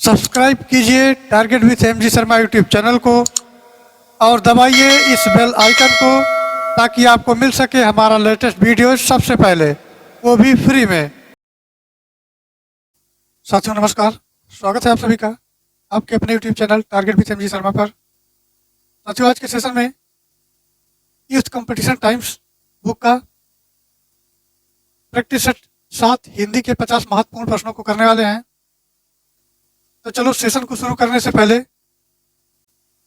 Subscribe कीजिए target with MG Sharma YouTube channel को और दबाइए इस बेल आइकन को ताकि आपको मिल सके हमारा लेटेस्ट वीडियो सबसे पहले, वो भी फ्री में। साथियों नमस्कार, स्वागत है आप सभी का आपके अपने YouTube channel target with MG Sharma पर। साथियों आज के सेशन में यूथ कंपटीशन टाइम्स बुक का प्रैक्टिस सेट 7 हिंदी के 50 महत्वपूर्ण प्रश्नों को करने वाले हैं। तो चलो सेशन को शुरू करने से पहले,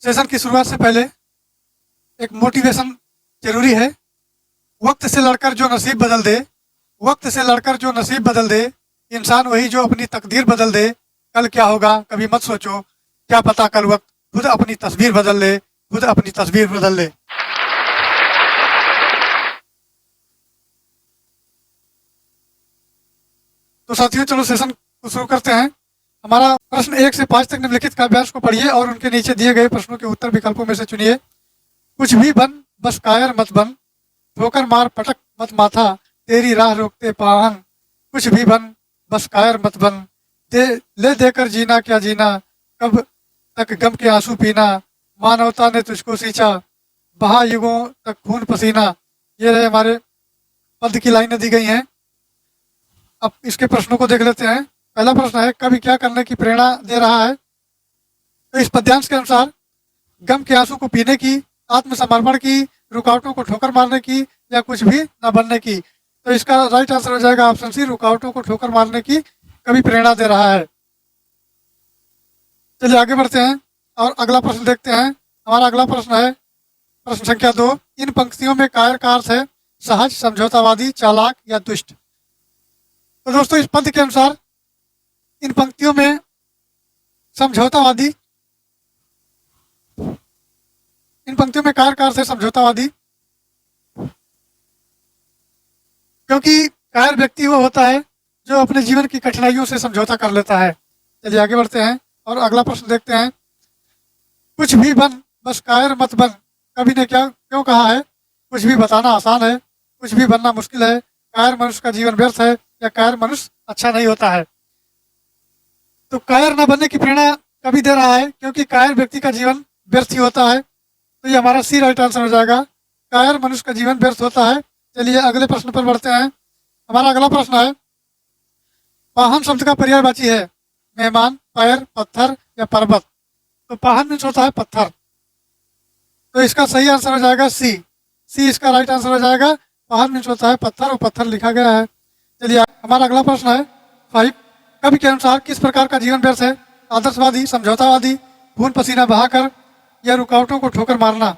सेशन की शुरुआत से पहले एक मोटिवेशन जरूरी है। वक्त से लड़कर जो नसीब बदल दे, वक्त से लड़कर जो नसीब बदल दे, इंसान वही जो अपनी तकदीर बदल दे। कल क्या होगा कभी मत सोचो, क्या पता कल वक्त खुद अपनी तस्वीर बदल ले, खुद अपनी तस्वीर बदल ले। तो साथियों चलो सेशन को शुरू करते हैं। हमारा प्रश्न 1 से 5 तक निम्नलिखित काव्यांश को पढ़िए और उनके नीचे दिए गए प्रश्नों के उत्तर विकल्पों में से चुनिए। कुछ भी बन बस कायर मत बन, ठोकर मार पटक मत माथा, तेरी राह रोकते पाहन। कुछ भी बन बस कायर मत बन, ले देकर जीना क्या जीना, कब तक गम के आंसू पीना, मानवता ने तुझको सींचा, बहा युगों तक खून पसीना। ये रहे हमारे पद की लाइनें दी गई हैं। अब इसके प्रश्नों को देख लेते हैं। पहला प्रश्न है, कवि क्या करने की प्रेरणा दे रहा है? तो इस पद्यांश के अनुसार गम के आंसू को पीने की, आत्मसमर्पण की, रुकावटों को ठोकर मारने की या कुछ भी न बनने की। तो इसका राइट आंसर हो जाएगा ऑप्शन सी, रुकावटों को ठोकर मारने की कवि प्रेरणा दे रहा है। चलिए आगे बढ़ते हैं और अगला प्रश्न देखते हैं। हमारा अगला प्रश्न है प्रश्न संख्या 2, इन पंक्तियों में कायर का अर्थ है सहज, समझौतावादी, चालाक या दुष्ट। तो दोस्तों इस पद के अनुसार इन पंक्तियों में समझौतावादी, इन पंक्तियों में कायर का अर्थ है समझौतावादी, क्योंकि कायर व्यक्ति वो होता है जो अपने जीवन की कठिनाइयों से समझौता कर लेता है। चलिए आगे बढ़ते हैं और अगला प्रश्न देखते हैं। कुछ भी बन बस कायर मत बन, कवि ने क्या क्यों कहा है? कुछ भी बताना आसान है, कुछ भी बनना मुश्किल है, कायर मनुष्य का जीवन व्यर्थ है या कायर मनुष्य अच्छा नहीं होता है। तो कायर न बनने की प्रेरणा कवि दे रहा है क्योंकि कायर व्यक्ति का जीवन व्यर्थ ही होता है। तो ये हमारा सी राइट आंसर हो जाएगा, कायर मनुष्य का जीवन व्यर्थ होता है। चलिए अगले प्रश्न पर बढ़ते हैं। हमारा अगला प्रश्न है, पाहन शब्द का पर्यायवाची है मेहमान, पैर, पत्थर या पर्वत। तो पाहन मीन्स होता है पत्थर, तो इसका सही आंसर हो जाएगा सी, सी इसका राइट आंसर हो जाएगा। पाहन मीन्स होता है पत्थर और पत्थर लिखा गया है। चलिए हमारा अगला प्रश्न है 5, कवि के अनुसार किस प्रकार का जीवन व्यर्थ है? आदर्शवादी, समझौतावादी, खून पसीना बहाकर या रुकावटों को ठोकर मारना।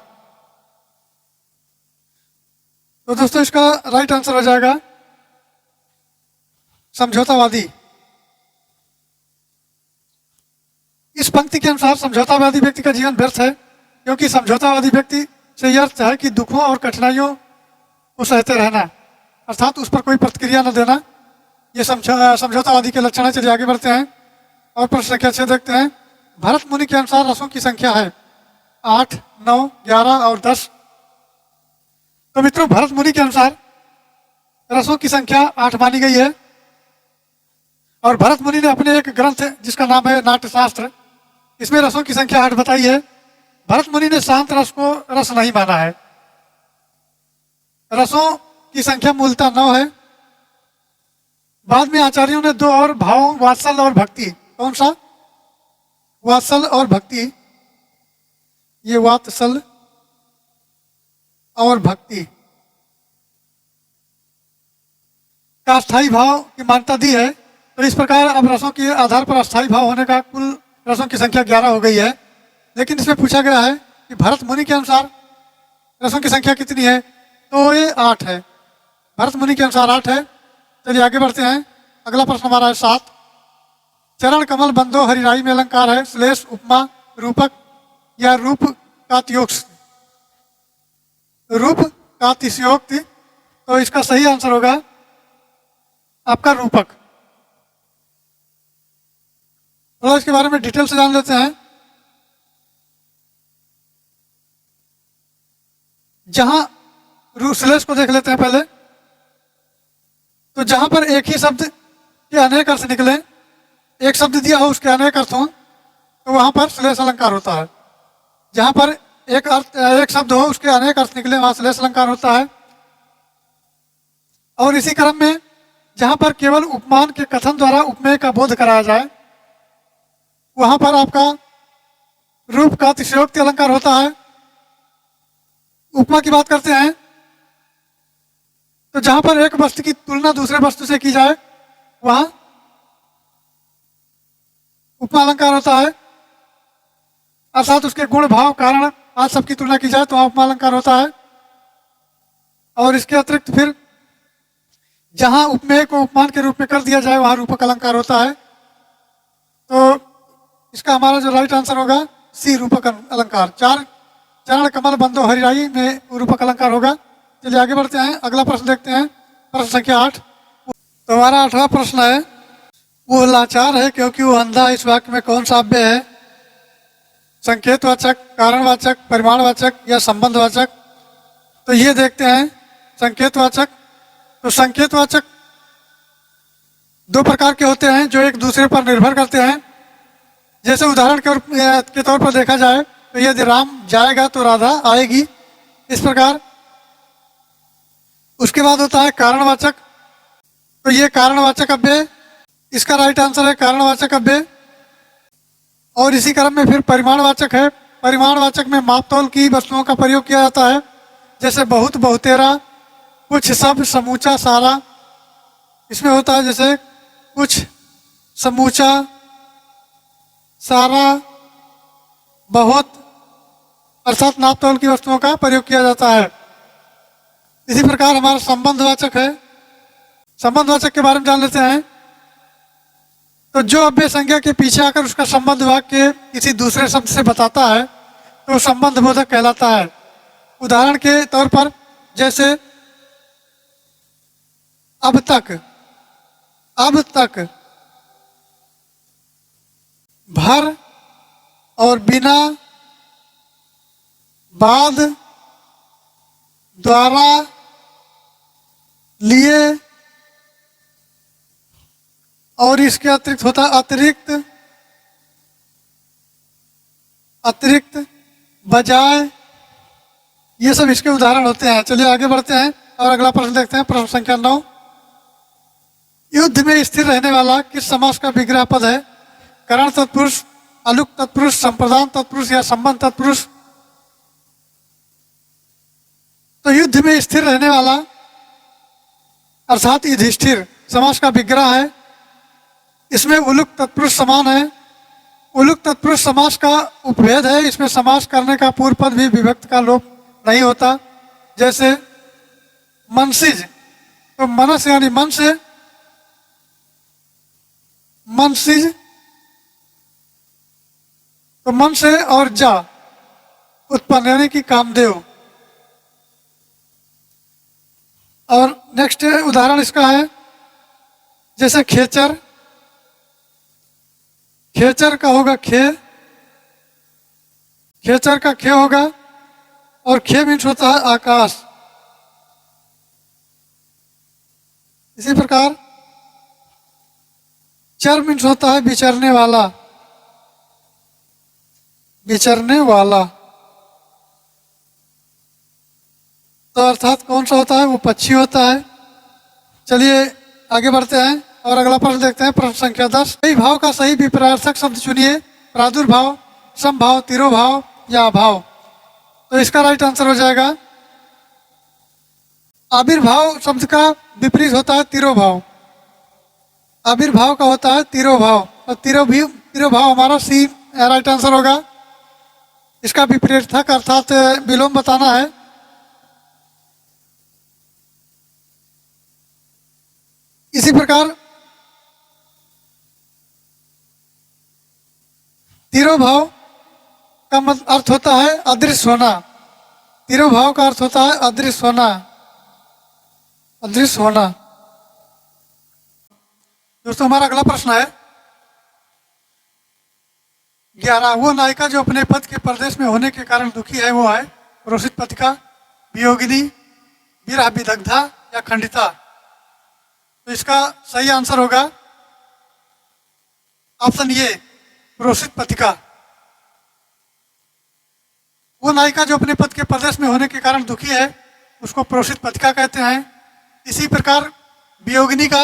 तो दोस्तों इसका राइट आंसर हो जाएगा समझौतावादी। इस पंक्ति के अनुसार समझौतावादी व्यक्ति का जीवन व्यर्थ है क्योंकि समझौतावादी व्यक्ति से यह अर्थ है कि दुखों और कठिनाइयों को सहते रहना, अर्थात उस पर कोई प्रतिक्रिया न देना। ये समझौतावादी के लक्षण है। चलिए आगे बढ़ते हैं और प्रश्न संख्या 6 देखते हैं। भरत मुनि के अनुसार रसों की संख्या है 8, 9, 11 और 10। तो मित्रों भरत मुनि के अनुसार रसों की संख्या 8 मानी गई है और भरत मुनि ने अपने एक ग्रंथ जिसका नाम है नाट्यशास्त्र, इसमें रसों की संख्या 8 बताई है। भरत मुनि ने शांत रस को रस नहीं माना है। रसों की संख्या मूलतः 9 है। बाद में आचार्यों ने 2 और भावों वात्सल और भक्ति, कौन सा? वात्सल और भक्ति, ये वात्सल और भक्ति का अस्थायी भाव की मान्यता दी है। तो इस प्रकार अब रसों के आधार पर अस्थायी भाव होने का कुल रसों की संख्या 11 हो गई है। लेकिन इसमें पूछा गया है कि भरत मुनि के अनुसार रसों की संख्या कितनी है? तो ये 8 है, भरत मुनि के अनुसार 8 है। चलिए आगे बढ़ते हैं। अगला प्रश्न हमारा है 7, चरण कमल बंदो हरिराई में अलंकार है श्लेष, उपमा, रूपक या रूप का तियोक्ति। रूप का तियोक्ति, तो इसका सही आंसर होगा आपका रूपक। थोड़ा इसके बारे में डिटेल से जान लेते हैं। जहां श्लेष को देख लेते हैं पहले। तो जहां पर एक ही शब्द के अनेक अर्थ निकले एक शब्द दिया हो उसके अनेक अर्थ हों तो वहां पर श्लेष अलंकार होता है। जहां पर एक शब्द हो उसके अनेक अर्थ निकले वहां श्लेष अलंकार होता है। और इसी क्रम में जहां पर केवल उपमान के कथन द्वारा उपमेय का बोध कराया जाए वहां पर आपका रूप का अतिशयोक्ति अलंकार होता है। उपमा की बात करते हैं तो जहां पर एक वस्तु की तुलना दूसरे वस्तु से की जाए वहां उपमा अलंकार होता है। अर्थात उसके गुण भाव कारण आज सबकी तुलना की जाए तो वहां उपमा अलंकार होता है। और इसके अतिरिक्त फिर जहां उपमेय को उपमान के रूप में कर दिया जाए वहां रूपक अलंकार होता है। तो इसका हमारा जो राइट आंसर होगा सी रूपक अलंकार। चार चरण कमल बंदो हरिराई में रूपक अलंकार होगा। चलिए आगे बढ़ते हैं, अगला प्रश्न देखते हैं, प्रश्न संख्या 8। तो हमारा 8वां प्रश्न है, वो लाचार है क्योंकि वो अंधा, इस वाक्य में कौन सा अव्यय है? संकेतवाचक, कारणवाचक, परिमाणवाचक या संबंधवाचक? तो ये देखते हैं संकेतवाचक। तो संकेतवाचक दो प्रकार के होते हैं जो एक दूसरे पर निर्भर करते हैं। जैसे उदाहरण के तौर पर देखा जाए तो यदि राम जाएगा तो राधा आएगी, इस प्रकार। उसके बाद होता है कारणवाचक। तो ये कारणवाचक अव्यय, इसका राइट आंसर है कारणवाचक अव्यय। और इसी क्रम में फिर परिमाणवाचक है। परिमाणवाचक में मापतौल की वस्तुओं का प्रयोग किया जाता है, जैसे बहुत, बहुतेरा, कुछ, सब, समूचा, सारा। इसमें होता है जैसे कुछ, समूचा, सारा, बहुत, अर्थात नापतोल की वस्तुओं का प्रयोग किया जाता है। इसी प्रकार हमारा संबंधवाचक है। संबंधवाचक के बारे में जान लेते हैं। तो जो अव्यय संज्ञा के पीछे आकर उसका संबंध वाक्य किसी दूसरे शब्द से बताता है तो संबंध बोधक कहलाता है। उदाहरण के तौर पर जैसे अब तक, अब तक, भर और बिना, बाद, द्वारा, लिए, और इसके अतिरिक्त होता है अतिरिक्त, अतिरिक्त, बजाय। ये सब इसके उदाहरण होते हैं। चलिए आगे बढ़ते हैं और अगला प्रश्न देखते हैं, प्रश्न संख्या 9। युद्ध में स्थिर रहने वाला किस समास का विग्रह पद है? करण तत्पुरुष, अलुक तत्पुरुष, संप्रदान तत्पुरुष या संबंध तत्पुरुष? तो युद्ध में स्थिर रहने वाला अर्थात युधिष्ठिर समास का विग्रह है। इसमें उलुक तत्पुरुष समान है। उलुक तत्पुरुष समास का उपभेद है। इसमें समास करने का पूर्व पद भी विभक्त का लोप नहीं होता। जैसे मनसिज, तो मनस यानी मन से, मनसिज तो मन से, और जा उत्पन्न यानी कि कामदेव। और नेक्स्ट उदाहरण इसका है जैसे खेचर, खेचर का होगा खे, खेचर का खे होगा, और खे मीन्स होता है आकाश। इसी प्रकार चर मीन्स होता है विचरने वाला, विचरने वाला। तो अर्थात कौन सा होता है? वो पक्षी होता है। चलिए आगे बढ़ते हैं और अगला प्रश्न देखते हैं, प्रश्न संख्या 10। सही भाव का सही विपरीतार्थक शब्द चुनिए। प्रादुर्भाव, समभाव, तिरोभाव या अभाव? तो इसका राइट आंसर हो जाएगा आविर्भाव शब्द का विपरीत होता है तिरोभाव। आविर्भाव का होता है तिरोभाव, और तिरोभाव हमारा सी राइट आंसर होगा। इसका विपरीतार्थक अर्थात विलोम बताना है। इसी प्रकार तिरोभाव का अर्थ होता है अदृश्य होना। तिरोभाव का अर्थ होता है अदृश्य होना, अदृश्य होना। दोस्तों हमारा अगला प्रश्न है 11। वो नायिका जो अपने पति के परदेश में होने के कारण दुखी है वो है रोषित पथिका, वियोगिनी, विरह विदग्धा या खंडिता? तो इसका सही आंसर होगा ऑप्शन ए प्रोषित पथिका। वो नायिका जो अपने पति के परदेश में होने के कारण दुखी है उसको प्रोषित पथिका कहते हैं। इसी प्रकार वियोगिनी का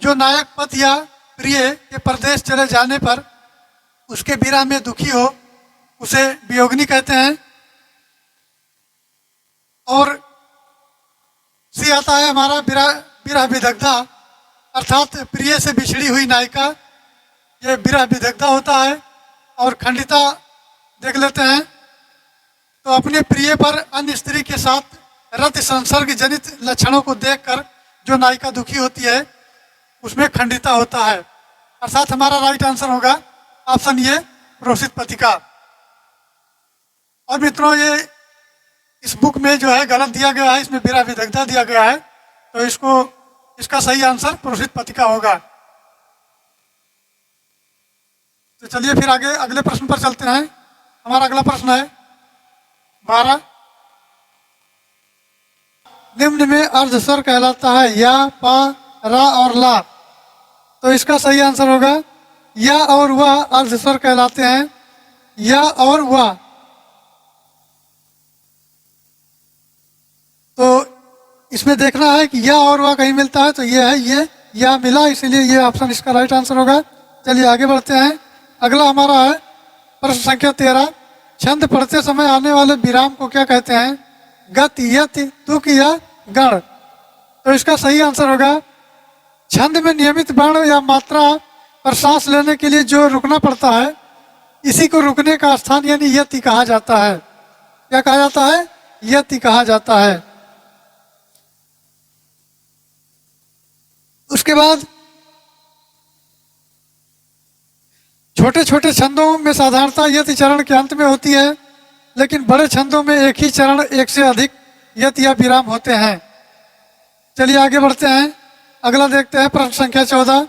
जो नायक पति या प्रिय के परदेश चले जाने पर उसके विरह में दुखी हो उसे वियोगिनी कहते हैं। और सी आता है हमारा विरह विदग्धा, अर्थात प्रिय से बिछड़ी हुई नायिका, ये विरह विदग्धा होता है। और खंडिता देख लेते हैं तो अपने प्रिय पर अन्य स्त्री के साथ रति संसर्ग जनित लक्षणों को देखकर जो नायिका दुखी होती है उसमें खंडिता होता है। अर्थात हमारा राइट आंसर होगा ऑप्शन ए प्रोषित पथिका। और मित्रों ये इस बुक में जो है गलत दिया गया है, इसमें विरह विदग्धा दिया गया है, तो इसका सही आंसर प्रोषित पथिका होगा। तो चलिए फिर आगे अगले प्रश्न पर चलते हैं। हमारा अगला प्रश्न है 12। निम्न में अर्ध स्वर कहलाता है या, पा, रा और ला। तो इसका सही आंसर होगा या और वह अर्ध स्वर कहलाते हैं। या और वह, तो इसमें देखना है कि या और वह कहीं मिलता है, तो ये है, ये या मिला, इसीलिए ये ऑप्शन इसका राइट आंसर होगा। चलिए आगे बढ़ते हैं। अगला हमारा है प्रश्न संख्या 13। छंद पढ़ते समय आने वाले विराम को क्या कहते हैं? गति, यति, तुक या गण। तो इसका सही आंसर होगा छंद में नियमित वर्ण या मात्रा पर सांस लेने के लिए जो रुकना पड़ता है इसी को रुकने का स्थान यानी यति कहा जाता है। क्या कहा जाता है? यति कहा जाता है। उसके बाद छोटे छोटे छंदों में साधारणतः यति चरण के अंत में होती है, लेकिन बड़े छंदों में एक ही चरण एक से अधिक यति या विराम होते हैं। चलिए आगे बढ़ते हैं। अगला देखते हैं प्रश्न संख्या 14।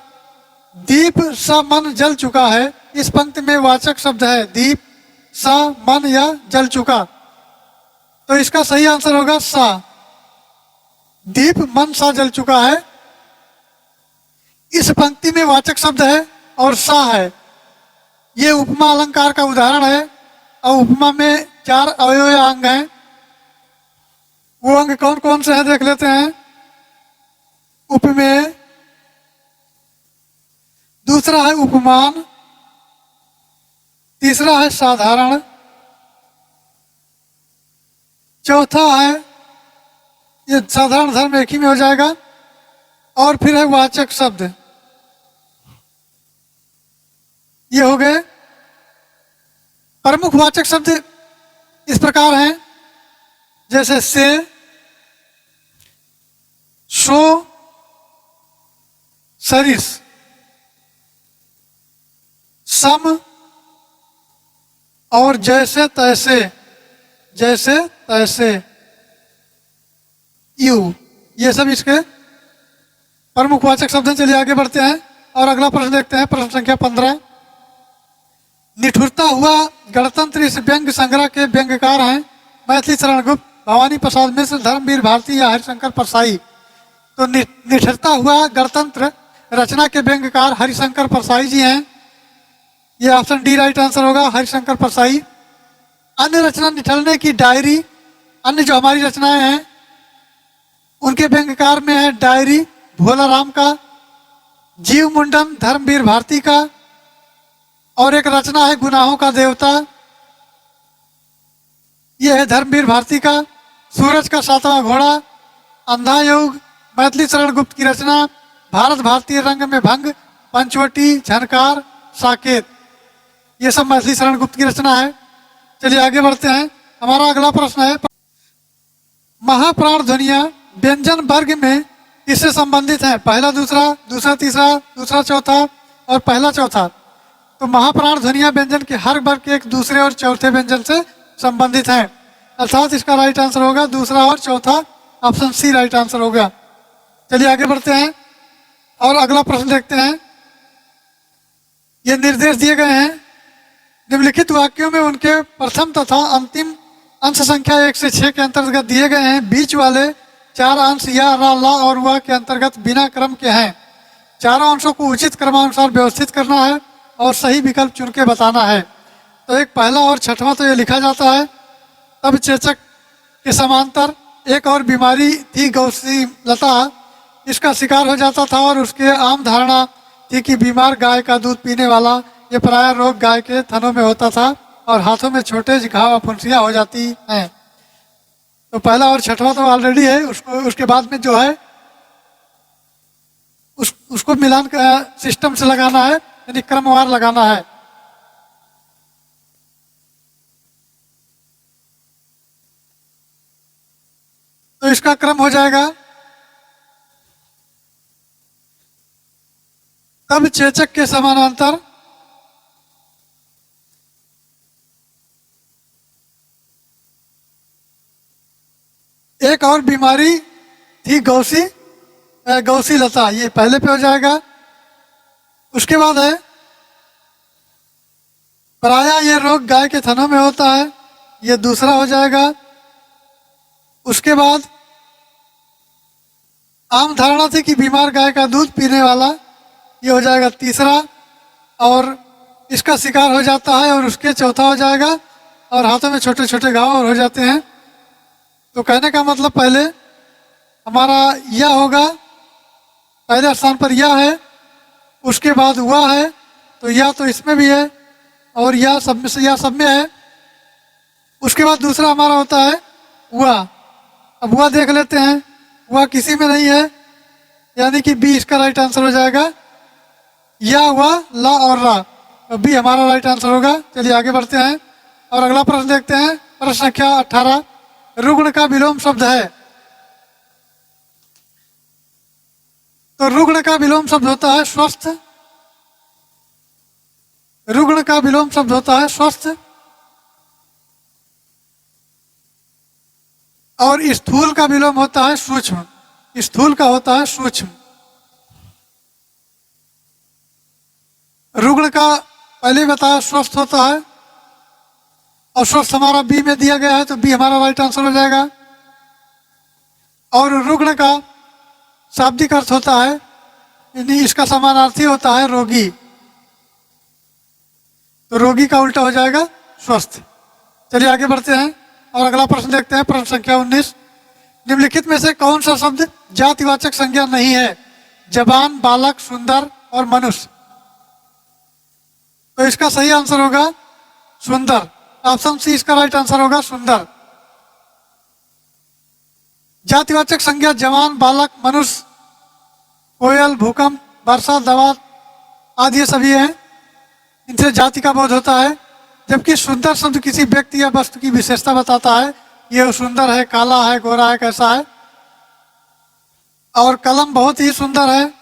दीप सा मन जल चुका है, इस पंक्ति में वाचक शब्द है दीप, सा, मन या जल चुका। तो इसका सही आंसर होगा सा। दीप मन सा जल चुका है, इस पंक्ति में वाचक शब्द है और सा है। ये उपमा अलंकार का उदाहरण है और उपमा में 4 अवयव अंग हैं। वो अंग कौन कौन से हैं देख लेते हैं। उपमेय, दूसरा है उपमान, तीसरा है साधारण, चौथा है, ये साधारण धर्म एक ही में हो जाएगा, और फिर है वाचक शब्द। ये हो गए प्रमुख वाचक शब्द। इस प्रकार हैं जैसे से, सो, सरिस, सम और जैसे तैसे, जैसे तैसे, यू, ये सब इसके प्रमुख वाचक शब्द हैं। चलिए आगे बढ़ते हैं और अगला प्रश्न देखते हैं। प्रश्न संख्या 15। निठुरता हुआ गणतंत्र इस व्यंग संग्रह के व्यंग्यकार हैं मैथिली शरण गुप्त, भवानी प्रसाद मिश्र, धर्मवीर भारती या हरिशंकर परसाई। तो निठुरता हुआ गणतंत्र रचना के व्यंग्यकार हरिशंकर परसाई जी हैं। ये ऑप्शन डी राइट आंसर होगा, हरिशंकर परसाई। अन्य रचना निठलने की डायरी, अन्य जो हमारी रचनाएं हैं उनके व्यंग्यकार में है डायरी भोला राम का, जीव मुंडन धर्मवीर भारती का, और एक रचना है गुनाहों का देवता, यह है धर्मवीर भारती का। सूरज का 7वां घोड़ा, अंधा युग मैथिली शरण गुप्त की रचना, भारत भारतीय रंग में भंग, पंचवटी, झनकार, साकेत, ये सब मैथिली शरण गुप्त की रचना है। चलिए आगे बढ़ते हैं। हमारा अगला प्रश्न है महाप्राण ध्वनियां व्यंजन वर्ग में किससे संबंधित हैं? पहला दूसरा, दूसरा तीसरा, दूसरा चौथा और पहला चौथा। तो महाप्राण ध्वनियां व्यंजन के हर वर्ग के एक दूसरे और चौथे व्यंजन से संबंधित हैं, अर्थात इसका राइट आंसर होगा दूसरा और चौथा, ऑप्शन सी राइट आंसर होगा। चलिए आगे बढ़ते हैं और अगला प्रश्न देखते हैं। ये निर्देश दिए गए हैं निम्नलिखित वाक्यों में उनके प्रथम तथा अंतिम अंश संख्या 1 से 6 के अंतर्गत दिए गए हैं। बीच वाले 4 अंश या रा, ला और वा के अंतर्गत बिना क्रम के हैं। चारों अंशों को उचित क्रमानुसार व्यवस्थित करना है और सही विकल्प चुन के बताना है। तो एक पहला और छठवां तो ये लिखा जाता है। तब चेचक के समांतर एक और बीमारी थी गौसी लता, इसका शिकार हो जाता था और उसके आम धारणा थी कि बीमार गाय का दूध पीने वाला ये प्राय रोग गाय के थनों में होता था और हाथों में छोटे घाव फुंसियाँ हो जाती हैं। तो पहला और छठवां तो ऑलरेडी है, उसको उसके बाद में जो है उसको मिलान सिस्टम से लगाना है, यानी क्रमवार लगाना है। तो इसका क्रम हो जाएगा, तब चेचक के समानांतर एक और बीमारी थी गौसी लता, ये पहले पे हो जाएगा। उसके बाद है प्रायः ये रोग गाय के थनों में होता है, ये दूसरा हो जाएगा। उसके बाद आम धारणा थी कि बीमार गाय का दूध पीने वाला, ये हो जाएगा तीसरा। और इसका शिकार हो जाता है और उसके चौथा हो जाएगा। और हाथों में छोटे छोटे घाव और हो जाते हैं। तो कहने का मतलब पहले हमारा यह होगा, पहले स्थान पर यह है, उसके बाद हुआ है, तो यह तो इसमें भी है और यह सब में है। उसके बाद दूसरा हमारा होता है हुआ। अब हुआ देख लेते हैं, हुआ किसी में नहीं है, यानी कि बी इसका राइट आंसर हो जाएगा। या हुआ ला और रा, तो बी हमारा राइट आंसर होगा। चलिए आगे बढ़ते हैं और अगला प्रश्न देखते हैं। प्रश्न संख्या 18, रुग्ण का विलोम शब्द है। तो रुग्ण का विलोम शब्द होता है स्वस्थ। रुग्ण का विलोम शब्द होता है स्वस्थ। और स्थूल का विलोम होता है सूक्ष्म। स्थूल का होता है सूक्ष्म। रुग्ण का पहले बताया स्वस्थ होता है और स्वस्थ हमारा बी में दिया गया है, तो बी हमारा राइट आंसर हो जाएगा। और रुग्ण का शाब्दिक अर्थ होता है, यानी इसका समानार्थी होता है रोगी। तो रोगी का उल्टा हो जाएगा स्वस्थ। चलिए आगे बढ़ते हैं और अगला प्रश्न देखते हैं। प्रश्न संख्या 19, निम्नलिखित में से कौन सा शब्द जातिवाचक संज्ञा नहीं है? जवान, बालक, सुंदर और मनुष्य। तो इसका सही आंसर होगा सुंदर। ऑप्शन सी इसका राइट आंसर होगा सुंदर। जातिवाचक संज्ञा जवान, बालक, मनुष्य, कोयल, भूकंप, वर्षा, दवा आदि ये सभी हैं, इनसे जाति का बोध होता है। जबकि सुंदर शब्द किसी व्यक्ति या वस्तु की विशेषता बताता है, ये सुंदर है, काला है, गोरा है, कैसा है। और कलम बहुत ही सुंदर है,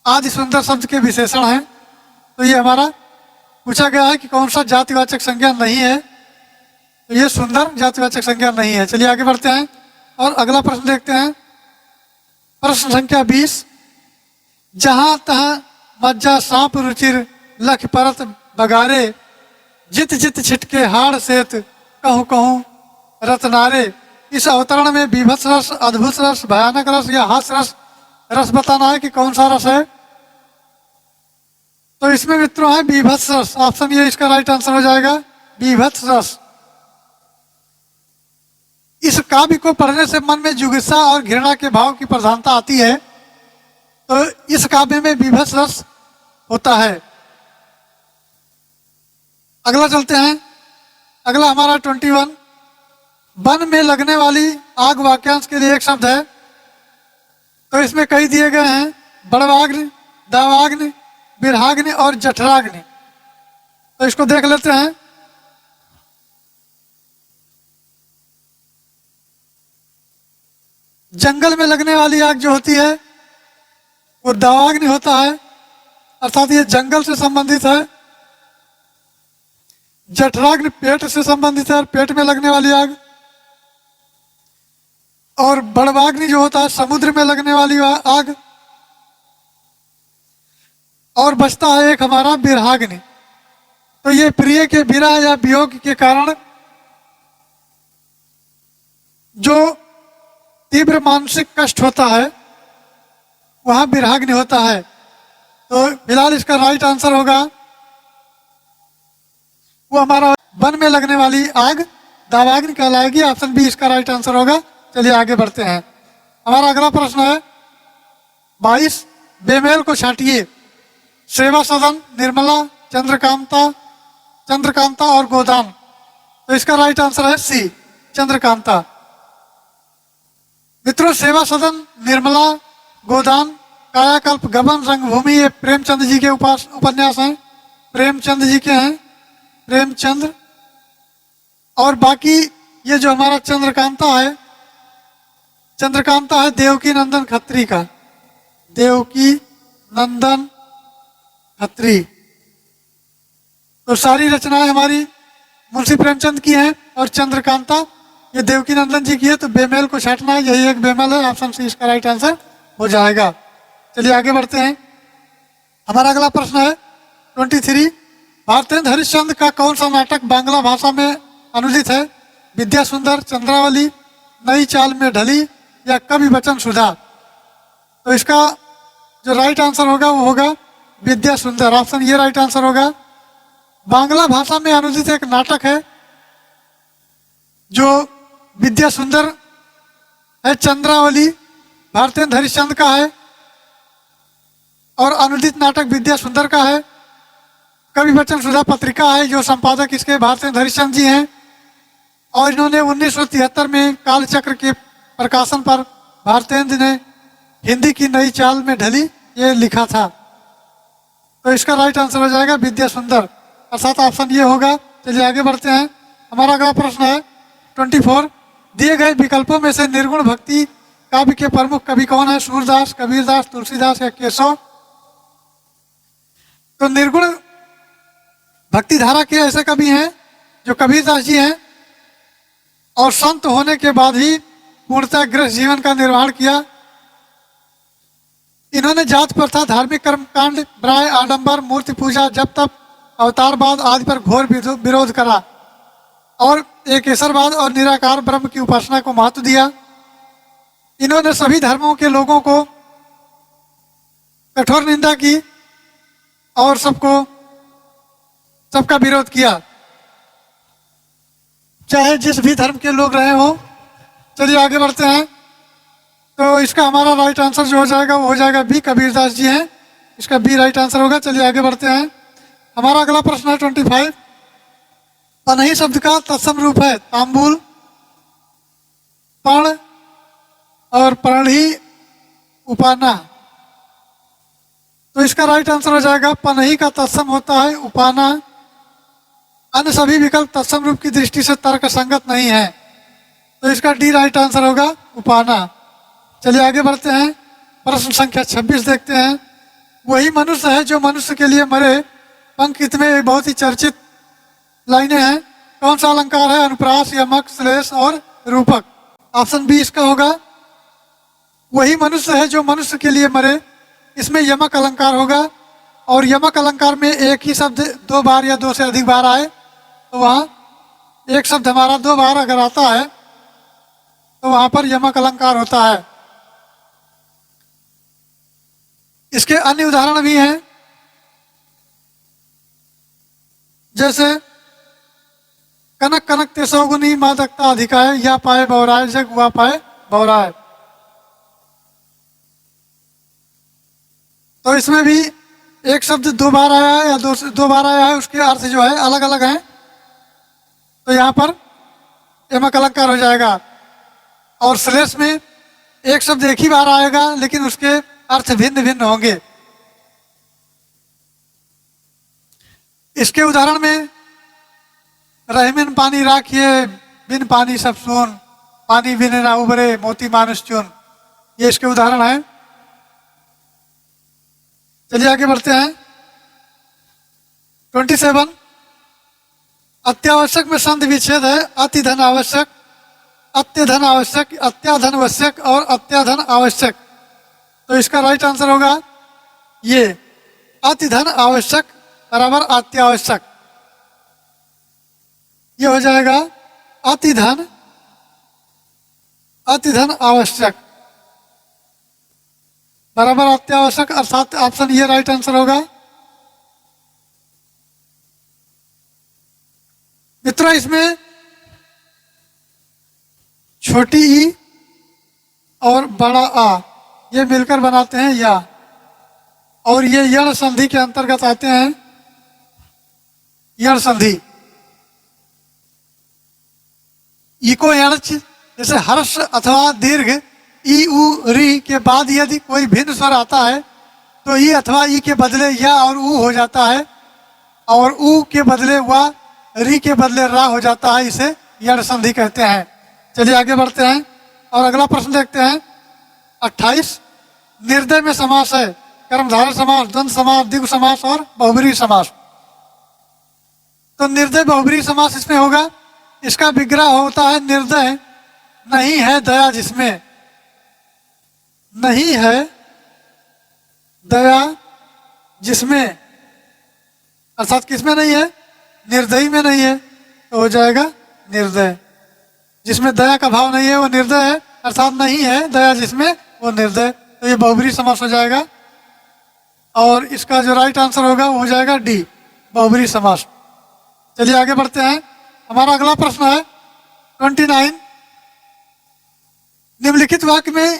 आदि सुंदर शब्द के विशेषण हैं। तो ये हमारा पूछा गया है कि कौन सा जातिवाचक संज्ञा नहीं है, तो ये सुंदर जातिवाचक संज्ञा नहीं है। चलिए आगे बढ़ते हैं और अगला प्रश्न देखते हैं। प्रश्न संख्या 20, जहां तहां मज्जा सांप रुचिर लख परत बगारे, जित जित छिटके हाड़ सेत कहूँ कहूँ रतनारे। इस अवतरण में बीभत्स रस, अद्भुत रस, भयानक रस या हास्य रस बताना है कि कौन सा रस है। तो इसमें मित्रों है बीभत्स रस। ऑप्शन ये इसका राइट आंसर हो जाएगा, बीभत्स रस। इस काव्य को पढ़ने से मन में जुगुप्सा और घृणा के भाव की प्रधानता आती है। तो इस काव्य में बीभत्स रस होता है। अगला चलते हैं। अगला हमारा 21, वन में लगने वाली आग वाक्यांश के लिए एक शब्द है। तो इसमें कई दिए गए हैं, बड़वाग्नि, दावाग्नि, बिरहाग्नि और जठराग्नि। तो इसको देख लेते हैं। जंगल में लगने वाली आग जो होती है वो दावाग्नि होता है, अर्थात ये जंगल से संबंधित है। जठराग्नि पेट से संबंधित है, पेट में लगने वाली आग। और बड़वाग्नि जो होता है समुद्र में लगने वाली आग। और बचता है एक हमारा बिरहाग्नि। तो ये प्रिय के विरह या वियोग के कारण जो तीव्र मानसिक कष्ट होता है वहां बिरहाग्नि होता है। तो फिलहाल इसका राइट आंसर होगा वो हमारा वन में लगने वाली आग दावाग्नि कहलाएगी। ऑप्शन बी इसका राइट आंसर होगा। चलिए आगे बढ़ते हैं। हमारा अगला प्रश्न है 22 बेमेल को छांटिए। सेवा सदन, निर्मला, चंद्रकांता, चंद्रकांता और गोदान। तो इसका राइट आंसर है सी, चंद्रकांता। मित्रों, सेवा सदन, निर्मला, गोदान, कायाकल्प, गबन, रंगभूमि ये प्रेमचंद जी के उपन्यास हैं। प्रेमचंद जी के हैं, प्रेमचंद। और बाकी ये जो हमारा चंद्रकांता है, चंद्रकांता है देवकी नंदन खत्री का, देवकी नंदन खत्री। तो सारी रचनाएं हमारी मुंशी प्रेमचंद की हैं और चंद्रकांता ये देवकी नंदन जी की है। तो बेमेल को छांटना है, यही एक बेमेल है। ऑप्शन सी इसका राइट आंसर हो जाएगा। चलिए आगे बढ़ते हैं। हमारा अगला प्रश्न है 23 भारतेंद्र हरिश्चंद्र का कौन सा नाटक बांग्ला भाषा में अनुदित है? विद्या सुंदर, चंद्रावली, नई चाल में ढली या कवि वचन सुधा। तो इसका जो राइट आंसर होगा वो होगा विद्या सुंदर। ऑप्शन ये राइट आंसर होगा। बांग्ला भाषा में अनुदित एक नाटक है जो विद्या सुंदर है, चंद्रावली भारतेंद्र हरिश्चंद्र का है और अनुदित नाटक विद्या सुंदर का है। कवि वचन सुधा पत्रिका है जो संपादक इसके भारतेंद्र हरिश्चंद्र जी हैं और इन्होंने 1973 में कालचक्र के प्रकाशन पर भारतेंद्र ने हिंदी की नई चाल में ढली ये लिखा था। तो इसका राइट आंसर हो जाएगा विद्या सुंदर, अर्थात ऑप्शन ये होगा। चलिए आगे बढ़ते हैं। हमारा अगला प्रश्न है 24 दिए गए विकल्पों में से निर्गुण भक्ति काव्य के प्रमुख कवि कौन है? सूरदास, कबीरदास, तुलसीदास या केशव। तो निर्गुण भक्ति धारा के ऐसे कवि हैं जो कबीरदास जी हैं और संत होने के बाद ही पूर्णतः गृहस्थ जीवन का निर्वहन किया। इन्होंने जात प्रथा, धार्मिक कर्मकांड, ब्राय, आडंबर, मूर्ति पूजा, जब तप, अवतारवाद आदि पर घोर विरोध करा और एकेश्वरवाद और निराकार ब्रह्म की उपासना को महत्व दिया। इन्होंने सभी धर्मों के लोगों को कठोर निंदा की और सबका विरोध किया, चाहे जिस भी धर्म के लोग रहे हो। चलिए आगे बढ़ते हैं। तो इसका हमारा राइट आंसर जो हो जाएगा वो हो जाएगा बी, कबीरदास जी हैं। इसका बी राइट आंसर होगा। चलिए आगे बढ़ते हैं। हमारा अगला प्रश्न है 25 पनही शब्द का तत्सम रूप है तांबूल, पण और पढ़ी, उपाना। तो इसका राइट आंसर हो जाएगा पनही का तत्सम होता है उपाना। अन्य सभी विकल्प तत्सम रूप की दृष्टि से तर्क संगत नहीं है। तो इसका डी राइट आंसर होगा उपाना। चलिए आगे बढ़ते हैं। प्रश्न संख्या 26 देखते हैं। वही मनुष्य है जो मनुष्य के लिए मरे। पंक्ति में एक बहुत ही चर्चित लाइनें हैं। कौन सा अलंकार है? अनुप्रास, यमक, श्लेष और रूपक। ऑप्शन बी इसका होगा। वही मनुष्य है जो मनुष्य के लिए मरे, इसमें यमक अलंकार होगा और यमक अलंकार में एक ही शब्द 2 बार या 2 से अधिक बार आए तो वहाँ एक शब्द हमारा 2 बार अगर आता है तो वहां पर यमक अलंकार होता है। इसके अन्य उदाहरण भी हैं, जैसे कनक कनक ते सौगुनी मादकता अधिकाय, या पाए बौराय जग हुआ पाए बौराय। तो इसमें भी एक शब्द 2 बार आया है या 2 बार आया है, उसके अर्थ जो है अलग अलग हैं। तो यहाँ पर यमक अलंकार हो जाएगा। और श्लेष में एक शब्द एक ही बार आएगा लेकिन उसके अर्थ भिन्न भिन्न होंगे। इसके उदाहरण में रहमिन पानी राखिए, बिन पानी सब सुन, पानी बिन ना उबरे, मोती मानुष चुन, ये इसके उदाहरण हैं। चलिए आगे बढ़ते हैं। 27 अत्यावश्यक में संधि विच्छेद है। अति धन आवश्यक, अत्यधन आवश्यक, अत्याधन आवश्यक और अत्याधन आवश्यक। तो इसका राइट आंसर होगा ये अति धन आवश्यक बराबर अत्यावश्यक। ये हो जाएगा अति धन आवश्यक। बराबर अत्यावश्यक अर्थात ऑप्शन ये राइट आंसर होगा। मित्रों, इसमें छोटी ई और बड़ा आ ये मिलकर बनाते हैं या, और ये यण संधि के अंतर्गत आते हैं। यण संधि ई को यणच, जैसे हर्ष अथवा दीर्घ ई उ री के बाद यदि कोई भिन्न स्वर आता है तो ई अथवा ई के बदले या और ऊ हो जाता है, और ऊ के बदले वा, री के बदले रा हो जाता है। इसे यण संधि कहते हैं। चलिए आगे बढ़ते हैं और अगला प्रश्न देखते हैं। 28 निर्दय में समास है, कर्मधारय समास, द्वंद्व समास, द्विगु समास और बहुब्रीहि समास। तो निर्दय बहुब्रीहि समास इसमें होगा। इसका विग्रह होता है निर्दय नहीं है दया जिसमें, नहीं है दया जिसमें, अर्थात किसमें नहीं है, निर्दयी में नहीं है, तो हो जाएगा निर्दय। जिसमें दया का भाव नहीं है वो निर्दय है, अर्थात नहीं है दया जिसमें वो निर्दय, तो ये बहुब्रीहि समास हो जाएगा। और इसका जो राइट आंसर होगा वो हो जाएगा डी, बहुब्रीहि समास। चलिए आगे बढ़ते हैं। हमारा अगला प्रश्न है 29। निम्नलिखित वाक्य में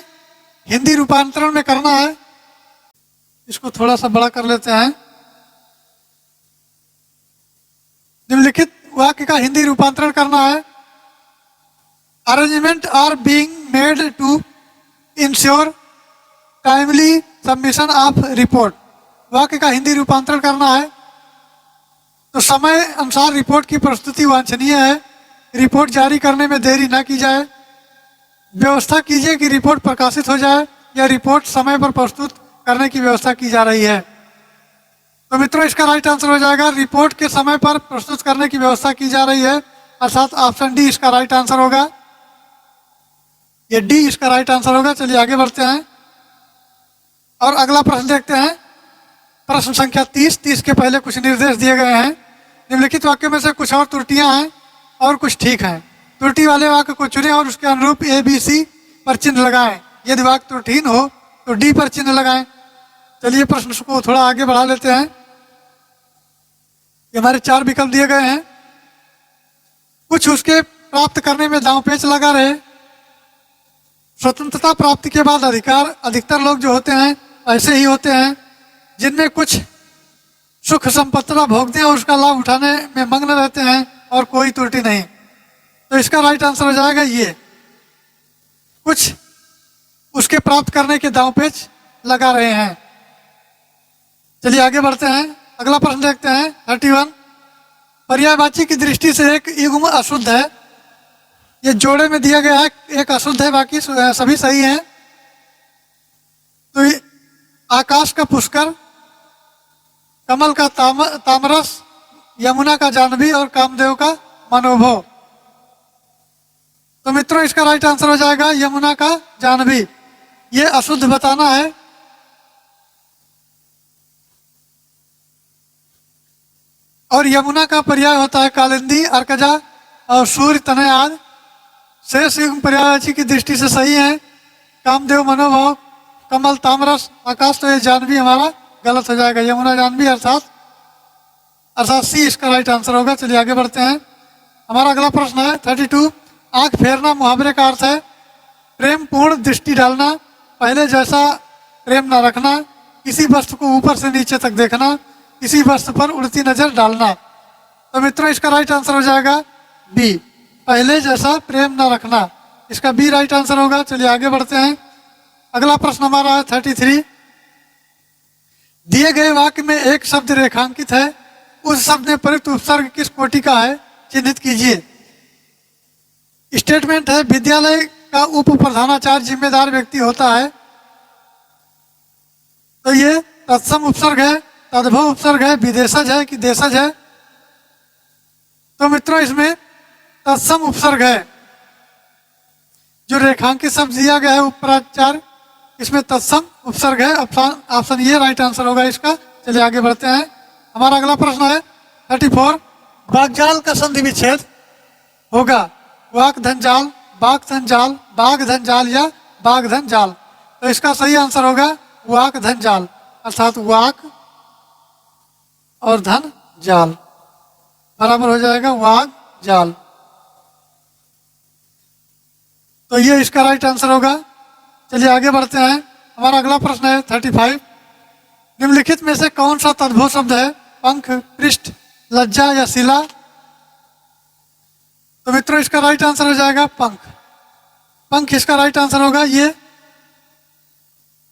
हिंदी रूपांतरण में करना है। इसको थोड़ा सा बड़ा कर लेते हैं। निम्नलिखित वाक्य का हिंदी रूपांतरण करना है। Arrangement are being made to ensure timely submission of report. वाक्य का हिंदी रूपांतरण करना है। तो समय अनुसार रिपोर्ट की प्रस्तुति वांछनीय है। रिपोर्ट जारी करने में देरी न की जाए। व्यवस्था कीजिए कि रिपोर्ट प्रकाशित हो जाए, या रिपोर्ट समय पर प्रस्तुत करने की व्यवस्था की जा रही है। तो मित्रों, इसका राइट आंसर हो जाएगा रिपोर्ट के समय पर प्रस्तुत करने की व्यवस्था की जा रही है, अर्थात ऑप्शन डी इसका राइट आंसर होगा। ये डी इसका राइट आंसर होगा। चलिए आगे बढ़ते हैं और अगला प्रश्न देखते हैं। प्रश्न संख्या 30 के पहले कुछ निर्देश दिए गए हैं। निम्नलिखित वाक्यों में से कुछ और त्रुटियां हैं और कुछ ठीक हैं। त्रुटि वाले वाक्य को चुनें और उसके अनुरूप ए बी सी पर चिन्ह लगाएं। यदि वाक्य त्रुटिहीन हो तो डी पर चिन्ह लगाएं। चलिए प्रश्न को थोड़ा आगे बढ़ा लेते हैं। ये हमारे 4 विकल्प दिए गए हैं। कुछ उसके प्राप्त करने में दांवपेच लगा रहे। स्वतंत्रता प्राप्ति के बाद अधिकतर लोग जो होते हैं ऐसे ही होते हैं, जिनमें कुछ सुख संपत्ति भोगते हैं और उसका लाभ उठाने में मग्न रहते हैं और कोई त्रुटि नहीं। तो इसका राइट आंसर हो जाएगा ये, कुछ उसके प्राप्त करने के दांवपेच लगा रहे हैं। चलिए आगे बढ़ते हैं। अगला प्रश्न देखते हैं 31। पर्यायवाची की दृष्टि से एक युग्म अशुद्ध है। ये जोड़े में दिया गया है, एक अशुद्ध है, बाकी सभी सही हैं। तो आकाश का पुष्कर, कमल का तामरस, यमुना का जाह्नवी और कामदेव का मनोभव। तो मित्रों, इसका राइट आंसर हो जाएगा यमुना का जाह्नवी। ये अशुद्ध बताना है। और यमुना का पर्याय होता है कालिंदी, अर्कजा और सूर्य, तनयाद। शेष युग्म पर्यायवाची की दृष्टि से सही है। कामदेव मनोभाव, कमल तामरस, आकाश। तो ये जाह्नवी हमारा गलत हो जाएगा। यमुना जाह्नवी अर्थात सी इसका राइट आंसर होगा। चलिए आगे बढ़ते हैं। हमारा अगला प्रश्न है 32। आंख फेरना मुहावरे का अर्थ है प्रेम पूर्ण दृष्टि डालना, पहले जैसा प्रेम न रखना, किसी वस्तु को ऊपर से नीचे तक देखना, किसी वस्तु पर उड़ती नजर डालना। तो मित्रों, इसका राइट आंसर हो जाएगा बी, पहले जैसा प्रेम न रखना। इसका बी राइट आंसर होगा। चलिए आगे बढ़ते हैं। अगला प्रश्न हमारा है 33। दिए गए वाक्य में एक शब्द रेखांकित है, उस शब्द में प्रयुक्त उपसर्ग किस कोटि का है, चिन्हित कीजिए। स्टेटमेंट है विद्यालय का उप प्रधानाचार्य जिम्मेदार व्यक्ति होता है। तो ये तत्सम उपसर्ग है, तद्भव उपसर्ग है, विदेशज है कि देशज है। तो मित्रों, इसमें तत्सम उपसर्ग है। जो रेखांकित शब्द दिया गया है उपराचार्य, इसमें तत्सम उपसर्ग है। ऑप्शन ये राइट आंसर होगा इसका। चलिए आगे बढ़ते हैं। हमारा अगला प्रश्न है 34। वाक्जाल का संधि विच्छेद होगा वाक धन जाल, बाक धन जाल, बाघ धन जाल या बाघ धन जाल। तो इसका सही आंसर होगा वाक धन जाल, अर्थात वाक और धन जाल बराबर हो जाएगा वाक जाल। तो ये इसका राइट आंसर होगा। चलिए आगे बढ़ते हैं। हमारा अगला प्रश्न है 35। निम्नलिखित में से कौन सा तद्भव शब्द है? पंख, पृष्ठ, लज्जा या शिला? तो मित्रों इसका राइट आंसर हो जाएगा पंख। पंख इसका राइट आंसर होगा। ये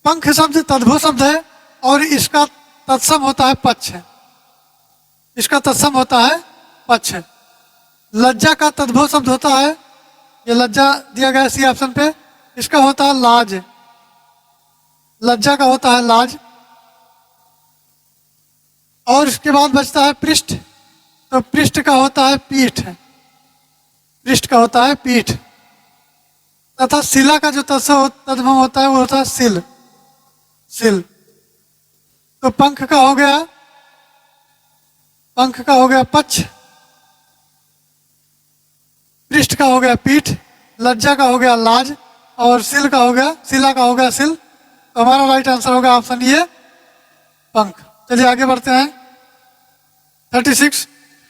पंख शब्द तद्भव शब्द है और इसका तत्सम होता है पक्ष। इसका तत्सम होता है पक्ष। लज्जा का तद्भव शब्द होता है, ये लज्जा दिया गया सी ऑप्शन पे, इसका होता है लाज। लज्जा का होता है लाज। और इसके बाद बचता है पृष्ठ, तो पृष्ठ का होता है पीठ। पृष्ठ का होता है पीठ। तथा शिला का जो तद्भव होता है वो होता है सिल। सिल। तो पंख का हो गया, पंख का हो गया पक्ष, पृष्ठ का हो गया पीठ, लज्जा का हो गया लाज और सिल का हो गया, शिला का हो गया सिल। तो हमारा राइट आंसर होगा ऑप्शन ये पंख। चलिए आगे बढ़ते हैं। 36।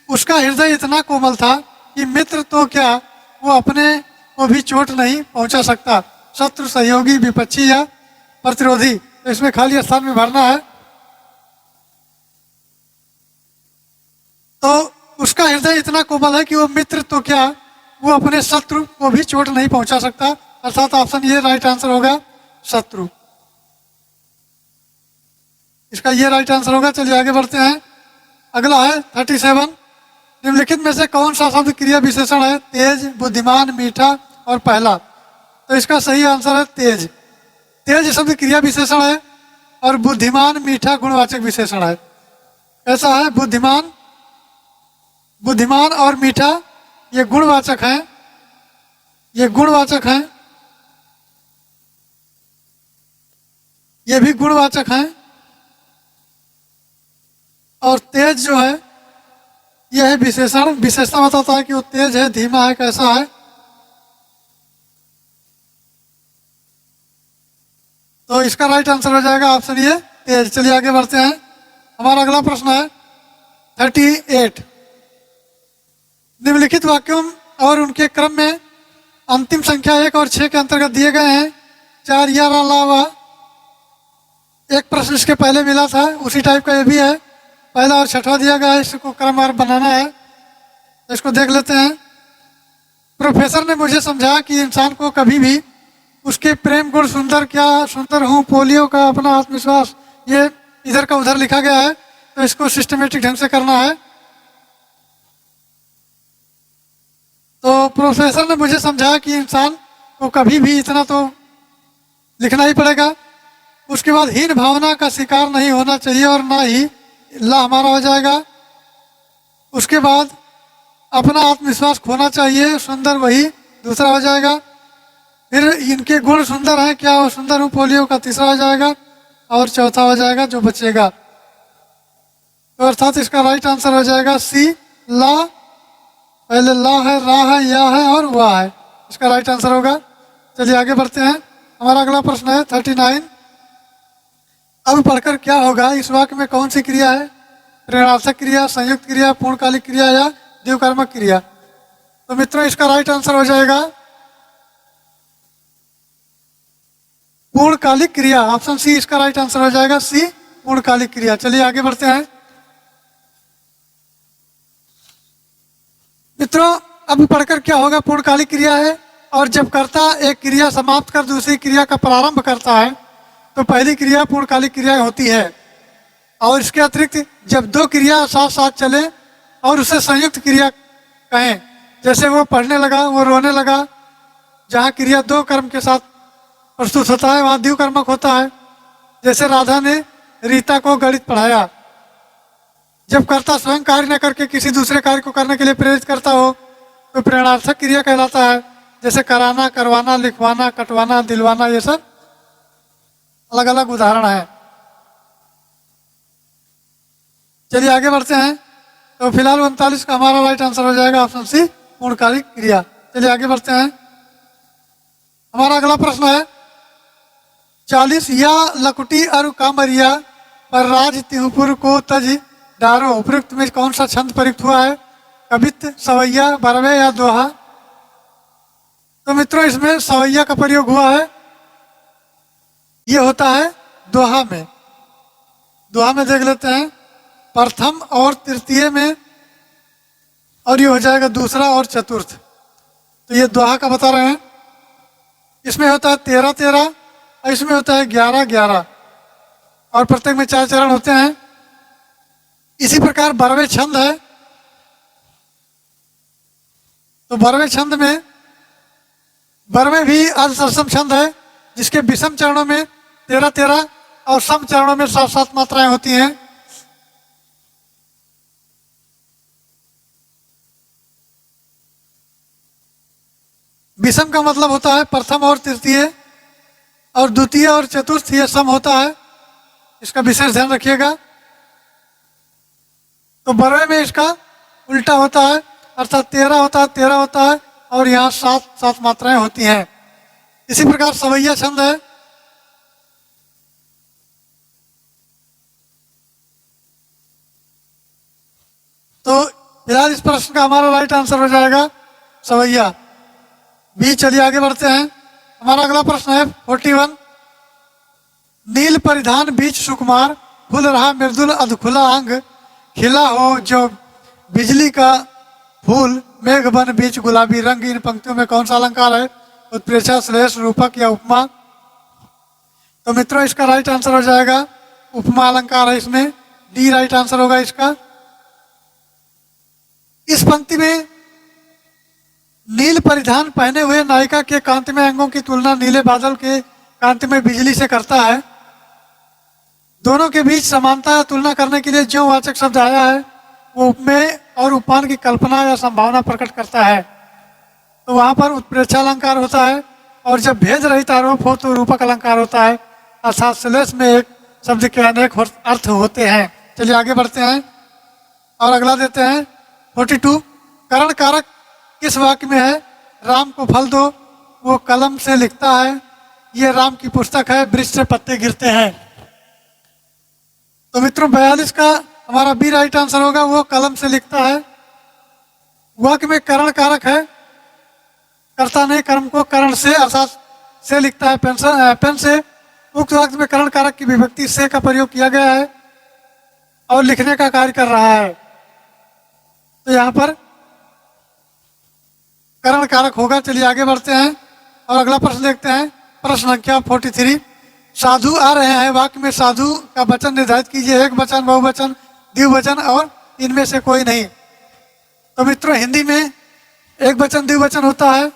उसका हृदय इतना कोमल था कि मित्र तो क्या वो अपने को भी चोट नहीं पहुंचा सकता, शत्रु, सहयोगी, विपक्षी या प्रतिरोधी। तो इसमें खाली स्थान में भरना है। तो उसका हृदय इतना कोमल है कि वो मित्र तो क्या वो अपने शत्रु को भी चोट नहीं पहुंचा सकता, अर्थात ऑप्शन ये राइट आंसर होगा शत्रु। इसका ये राइट आंसर होगा। चलिए आगे बढ़ते हैं। अगला है 37। निम्नलिखित में से कौन सा शब्द क्रिया विशेषण है? तेज, बुद्धिमान, मीठा और पहला। तो इसका सही आंसर है तेज। तेज शब्द क्रिया विशेषण है और बुद्धिमान, मीठा गुणवाचक विशेषण है। ऐसा है बुद्धिमान, बुद्धिमान और मीठा ये गुणवाचक हैं, ये गुणवाचक हैं, ये भी गुणवाचक हैं। और तेज जो है यह है विशेषण। विशेषता बताता है कि वो तेज है, धीमा है, कैसा है। तो इसका राइट आंसर हो जाएगा ऑप्शन ये तेज। चलिए आगे बढ़ते हैं। हमारा अगला प्रश्न है 38। निम्नलिखित वाक्यों और उनके क्रम में अंतिम संख्या 1 और 6 के अंतर्गत दिए गए हैं 4 या अलावा। एक प्रश्न इसके पहले मिला था, उसी टाइप का ये भी है। पहला और छठवां दिया गया है, इसको क्रमवार बनाना है। तो इसको देख लेते हैं। प्रोफेसर ने मुझे समझाया कि इंसान को कभी भी उसके प्रेम गुण, सुंदर क्या सुंदर हूँ, पोलियो का अपना आत्मविश्वास, ये इधर का उधर लिखा गया है। तो इसको सिस्टमेटिक ढंग से करना है। तो प्रोफेसर ने मुझे समझाया कि इंसान को कभी भी इतना तो लिखना ही पड़ेगा। उसके बाद हीन भावना का शिकार नहीं होना चाहिए और ना ही ला हमारा हो जाएगा। उसके बाद अपना आत्मविश्वास खोना चाहिए, सुंदर वही दूसरा हो जाएगा। फिर इनके गुण सुंदर हैं, क्या वो सुंदर हूँ, पोलियो का तीसरा हो जाएगा। और चौथा हो जाएगा जो बचेगा। तो अर्थात इसका राइट आंसर हो जाएगा सी ला। पहले ला है, रा है, या है और वाह है। इसका राइट आंसर होगा। चलिए आगे बढ़ते हैं। हमारा अगला प्रश्न है 39। अब पढ़कर क्या होगा? इस वाक्य में कौन सी क्रिया है? प्रेरणार्थक क्रिया, संयुक्त क्रिया, पूर्णकालिक क्रिया या द्विकर्मक क्रिया? तो मित्रों इसका राइट आंसर हो जाएगा पूर्णकालिक क्रिया। ऑप्शन सी इसका राइट आंसर हो जाएगा, सी पूर्णकालिक क्रिया। चलिए आगे बढ़ते हैं। मित्रों अब पढ़कर क्या होगा? पूर्णकालिक क्रिया है और जब कर्ता एक क्रिया समाप्त कर दूसरी क्रिया का प्रारंभ करता है तो पहली क्रिया पूर्णकालिक क्रिया होती है। और इसके अतिरिक्त जब दो क्रिया साथ साथ चले और उसे संयुक्त क्रिया कहें, जैसे वो पढ़ने लगा, वो रोने लगा, जहाँ क्रिया दो कर्म के साथ प्रस्तुत होता है वहाँ द्विकर्मक होता है। जैसे राधा ने रीता को गणित पढ़ाया। जब कर्ता स्वयं कार्य न करके किसी दूसरे कार्य को करने के लिए प्रेरित करता हो तो प्रेरणार्थक क्रिया कहलाता है। जैसे कराना, करवाना, लिखवाना, कटवाना, दिलवाना, ये सब अलग अलग उदाहरण है। चलिए आगे बढ़ते हैं। तो फिलहाल 39 का हमारा राइट आंसर हो जाएगा ऑप्शन सी पूर्णकालिक क्रिया। चलिए आगे बढ़ते हैं। हमारा अगला प्रश्न है 40 या लकुटी अरु कामरिया पर राज तिहुपुर को तज डारो। उपयुक्त में कौन सा छंद प्रयुक्त हुआ है? कवित्त, सवैया, बरवे या दोहा? तो मित्रों इसमें सवैया का प्रयोग हुआ है। ये होता है दोहा में। दोहा में देख लेते हैं, प्रथम और तृतीय में, और ये हो जाएगा दूसरा और चतुर्थ। तो ये दोहा का बता रहे हैं। इसमें होता है 13-13 और इसमें होता है 11-11 और प्रत्येक में 4 चरण होते हैं। इसी प्रकार बरवे छंद है। तो बरवे छंद में, बरवे भी अर्धसरसम छंद है जिसके विषम चरणों में 13-13 और सम चरणों में 7-7 मात्राएं होती हैं। विषम का मतलब होता है प्रथम और तृतीय, और द्वितीय और चतुर्थ ये सम होता है। इसका विशेष ध्यान रखिएगा। तो बरवे में इसका उल्टा होता है, अर्थात 13 होता है, 13 होता है और यहाँ 7-7 मात्राएं होती हैं। इसी प्रकार सवैया छंद है। तो फिलहाल इस प्रश्न का हमारा राइट आंसर हो जाएगा सवैया बी। चलिए आगे बढ़ते हैं। हमारा अगला प्रश्न है 41। नील परिधान बीच सुकुमार, फूल रहा मृदुल अधखुला अंग, खिला हो जो बिजली का फूल, मेघ बन बीच गुलाबी रंग। इन पंक्तियों में कौन सा अलंकार है? उत्प्रेक्षा, श्लेष, रूपक या उपमा? तो मित्रों इसका राइट आंसर हो जाएगा उपमा अलंकार है इसमें। डी राइट आंसर होगा इसका। इस पंक्ति में नील परिधान पहने हुए नायिका के कांतिमय अंगों की तुलना नीले बादल के कांतिमय बिजली से करता है। दोनों के बीच समानता या तुलना करने के लिए जो वाचक शब्द आया है वो उपमेय और उपमान की कल्पना या संभावना प्रकट करता है। तो वहां पर उत्प्रेक्षा अलंकार होता है, और जब भेद रहित आरोप हो तो रूपक अलंकार होता है, अर्थात श्लेष में एक शब्द के अनेक अर्थ होते हैं। चलिए आगे बढ़ते हैं और अगला देते हैं 42। करण कारक किस वाक्य में है? राम को फल दो, वो कलम से लिखता है, ये राम की पुस्तक है, वृक्ष से पत्ते गिरते हैं। तो मित्रों 42 का हमारा बी राइट आंसर होगा, वो कलम से लिखता है। वाक्य में करण कारक है, कर्ता ने कर्म को करण से अर्थात से लिखता है, पेन से। उक्त वाक्य में करण कारक की विभक्ति से का प्रयोग किया गया है और लिखने का कार्य कर रहा है। तो यहाँ पर करण कारक होगा। चलिए आगे बढ़ते हैं और अगला प्रश्न देखते हैं। प्रश्न संख्या 43। साधु आ रहे हैं, वाक्य में साधु का वचन निर्धारित कीजिए। एक वचन, बहुवचन, द्विवचन और इनमें से कोई नहीं। तो मित्रों हिंदी में एक वचन द्विवचन होता है,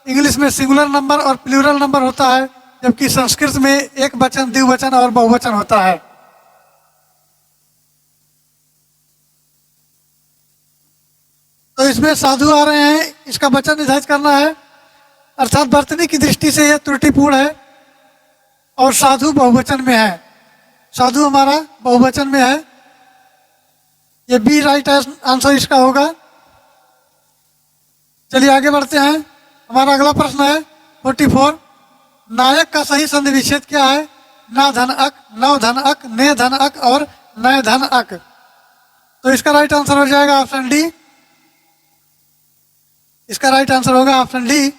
इंग्लिश में सिंगुलर नंबर और प्लूरल नंबर होता है, जबकि संस्कृत में एक वचन, द्विवचन और बहुवचन होता है। तो इसमें साधु आ रहे हैं, इसका वचन निर्धारित करना है, अर्थात वर्तनी की दृष्टि से यह त्रुटिपूर्ण है और साधु बहुवचन में है। साधु हमारा बहुवचन में है। ये बी राइट आंसर इसका होगा। चलिए आगे बढ़ते हैं। हमारा अगला प्रश्न है 44। नायक का सही संधि विच्छेद क्या है? ना धन अक, नव धन अक, ने धन अक और नए धन अक। तो इसका राइट आंसर हो जाएगा ऑप्शन डी। इसका राइट आंसर होगा ऑप्शन डी,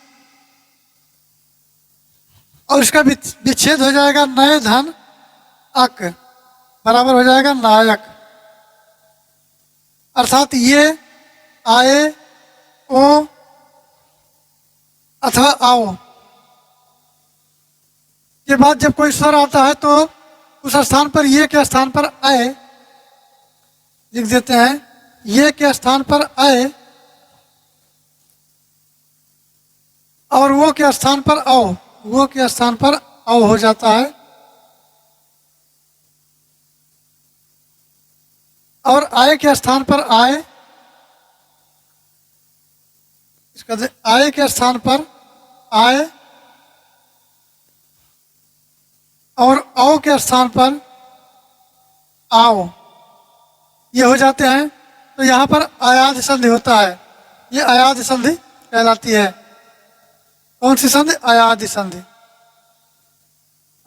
और इसका विच्छेद हो जाएगा नए धन अक बराबर हो जाएगा नायक, अर्थात ये, आए, ओ अथवा आओ के बाद जब कोई स्वर आता है तो उस स्थान पर ये के स्थान पर आए लिख देते हैं। ये के स्थान पर आए और वो के स्थान पर आओ, वो के स्थान पर आओ हो जाता है। और आए के स्थान पर आए, इसका आए के स्थान पर आए और आओ के स्थान पर आओ, ये हो जाते हैं। तो यहाँ पर आयाद संधि होता है, ये आयाद संधि कहलाती है। कौन सी संधि? आयाद संधि।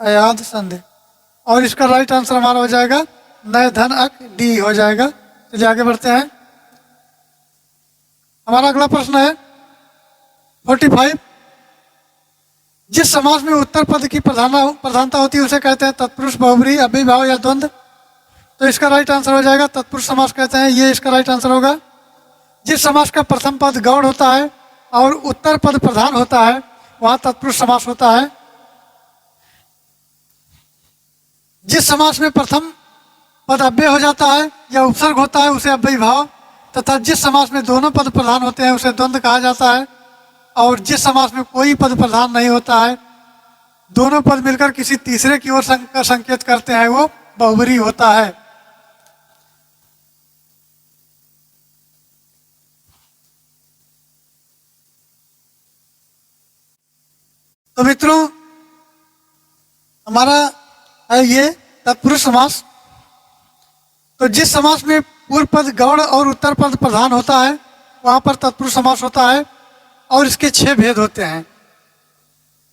अयाद संधि। और इसका राइट आंसर हमारा हो जाएगा नय धन अक डी हो जाएगा। चलिए आगे बढ़ते हैं। हमारा अगला प्रश्न है 45। जिस समास में उत्तर पद की प्रधानता होती है उसे कहते हैं तत्पुरुष, बहुब्री, अव्ययीभाव या द्वंद्व। तो इसका राइट आंसर हो जाएगा तत्पुरुष समास कहते हैं, ये इसका राइट आंसर होगा। जिस समास का प्रथम पद गौण होता है और उत्तर पद प्रधान होता है वहां तत्पुरुष समास होता है। जिस समास में प्रथम पद अव्यय हो जाता है या उपसर्ग होता है उसे अव्ययीभाव, तथा जिस समास में दोनों पद प्रधान होते हैं उसे द्वंद्व कहा जाता है। और जिस समास में कोई पद प्रधान नहीं होता है, दोनों पद मिलकर किसी तीसरे की ओर का संकेत करते हैं, वो बहुब्री होता है। तो मित्रों हमारा है ये तत्पुरुष समास। तो जिस समास में पूर्व पद गौण और उत्तर पद प्रधान होता है वहां पर तत्पुरुष समास होता है। और इसके 6 भेद होते हैं।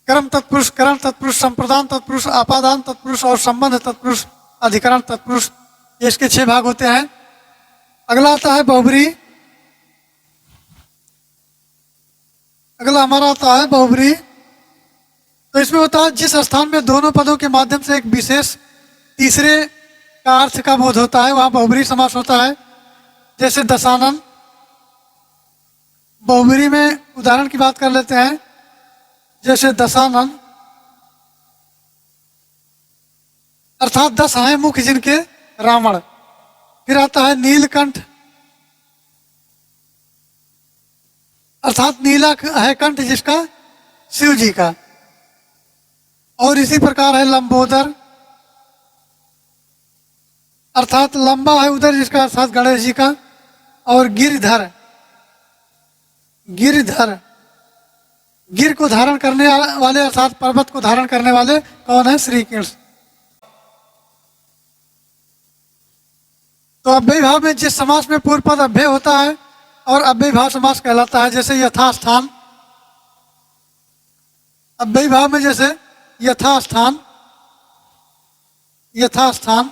कर्म तत्पुरुष, करण तत्पुरुष, संप्रदान तत्पुरुष, आपादान तत्पुरुष और संबंध तत्पुरुष, अधिकरण तत्पुरुष, ये इसके 6 भाग होते हैं। अगला आता है बहुब्री। अगला हमारा आता है बहुब्री। तो इसमें होता है जिस स्थान में दोनों पदों के माध्यम से एक विशेष तीसरे का अर्थ का बोध होता है वहां बहुब्री समास होता है। जैसे दशानन। बहुब्री में उदाहरण की बात कर लेते हैं। जैसे दशानन अर्थात 10 हैं मुख जिनके रावण। फिर आता है नीलकंठ अर्थात नीला है कंठ जिसका शिव जी का। और इसी प्रकार है लंबोदर अर्थात लंबा है उधर जिसका अर्थात गणेश जी का। और गिरधर, गिरधर गिर को धारण करने वाले अर्थात पर्वत को धारण करने वाले कौन है? श्री कृष्ण। तो अव्ययीभाव में जिस समास में पूर्व पद अव्यय होता है और अव्ययीभाव समास कहलाता है। जैसे यथास्थान। अव्ययीभाव में जैसे यथास्थान, यथास्थान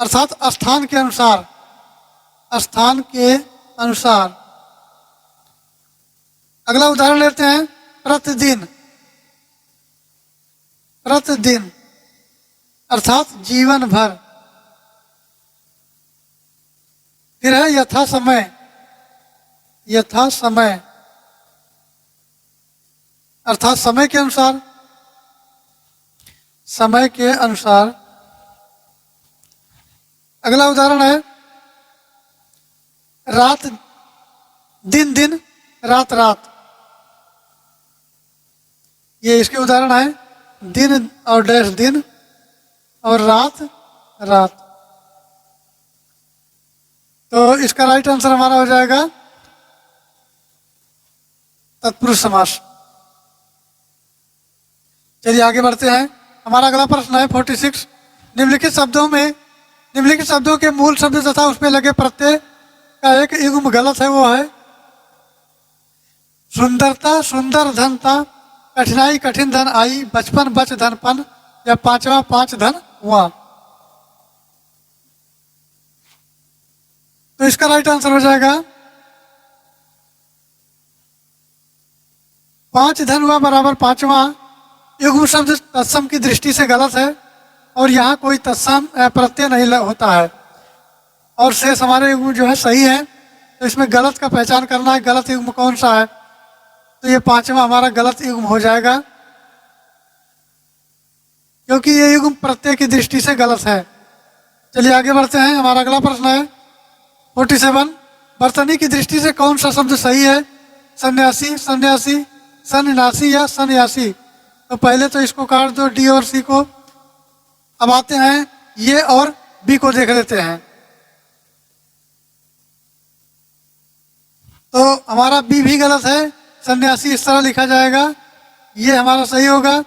अर्थात स्थान के अनुसार, स्थान के अनुसार। अगला उदाहरण लेते हैं प्रतिदिन। प्रतिदिन अर्थात जीवन भर। फिर है यथा समय। यथा समय अर्थात समय के अनुसार, समय के अनुसार। अगला उदाहरण है रात दिन, दिन रात रात। ये इसके उदाहरण है दिन और डैश दिन और रात रात। तो इसका राइट आंसर हमारा हो जाएगा तत्पुरुष समास। चलिए आगे बढ़ते हैं। हमारा अगला प्रश्न है 46। निम्नलिखित शब्दों के मूल शब्द तथा उसमें लगे प्रत्यय का एक युग्म गलत है, वो है सुंदरता सुंदर धनता, कठिनाई कठिन धन आई, बचपन बच धनपन, या पांचवा पांच धन हुआ। तो इसका राइट आंसर हो जाएगा 5 धन हुआ बराबर पांचवा। युग्म शब्द तत्सम की दृष्टि से गलत है और यहाँ कोई तत्सम प्रत्यय नहीं होता है और शेष हमारे युग्म जो है सही है। तो इसमें गलत का पहचान करना है, गलत युग्म कौन सा है। तो ये पांचवा हमारा गलत युग्म हो जाएगा क्योंकि ये युग्म प्रत्यय की दृष्टि से गलत है। चलिए आगे बढ़ते हैं। हमारा अगला प्रश्न है 47। वर्तनी की दृष्टि से कौन सा शब्द सही है? सन्यासी, सन्यासी, सन्यासी या सन्यासी। तो पहले तो इसको काट दो, डी और सी को। अब आते हैं ये और बी को देख लेते हैं। तो हमारा बी भी गलत है। सन्यासी इस तरह लिखा जाएगा, ये हमारा सही होगा।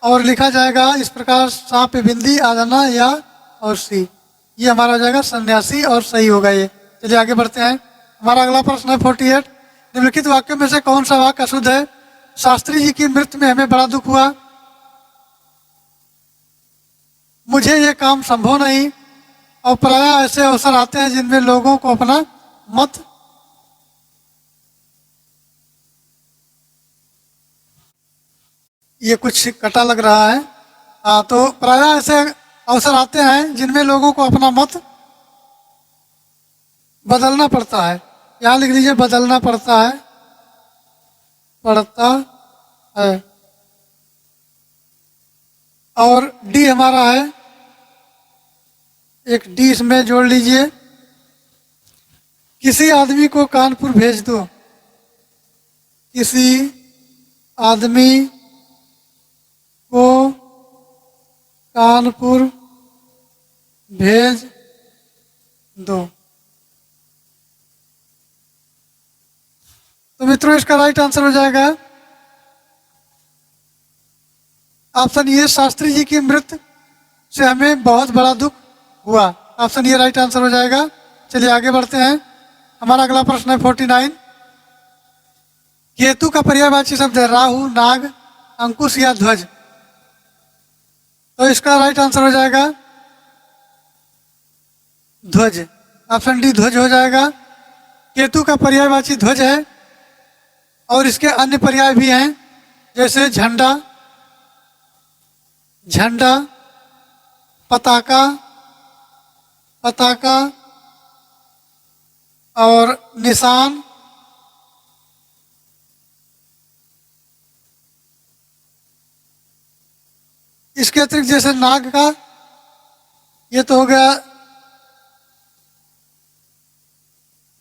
और लिखा जाएगा इस प्रकार सांप बिंदी आदना या और सी, ये हमारा हो जाएगा सन्यासी और सही होगा ये। चलिए आगे बढ़ते हैं। हमारा अगला प्रश्न है 48। निम्नलिखित वाक्यों में से कौन सा वाक्य अशुद्ध है? शास्त्री जी की मृत्यु में हमें बड़ा दुख हुआ, मुझे ये काम संभव नहीं, और प्रायः ऐसे अवसर आते हैं जिनमें लोगों को अपना मत ये कुछ कटा लग रहा है। तो प्रायः ऐसे अवसर आते हैं जिनमें लोगों को अपना मत बदलना पड़ता है। यहाँ लिख लीजिए बदलना पड़ता है। और डी हमारा है, एक डी इसमें जोड़ लीजिए, किसी आदमी को कानपुर भेज दो। किसी आदमी को कानपुर भेज दो। तो मित्रों इसका राइट आंसर हो जाएगा ऑप्शन ये, शास्त्री जी की मृत्यु से हमें बहुत बड़ा दुख हुआ। ऑप्शन ये राइट आंसर हो जाएगा। चलिए आगे बढ़ते हैं। हमारा अगला प्रश्न है 49। केतु का पर्यायवाची शब्द है राहु, नाग, अंकुश या ध्वज। तो इसका राइट आंसर हो जाएगा ध्वज। ऑप्शन डी ध्वज हो जाएगा। केतु का पर्यायवाची ध्वज है और इसके अन्य पर्याय भी हैं, जैसे झंडा, झंडा, पताका, पताका और निशान, इसके अतिरिक्त जैसे नाग का, ये तो हो गया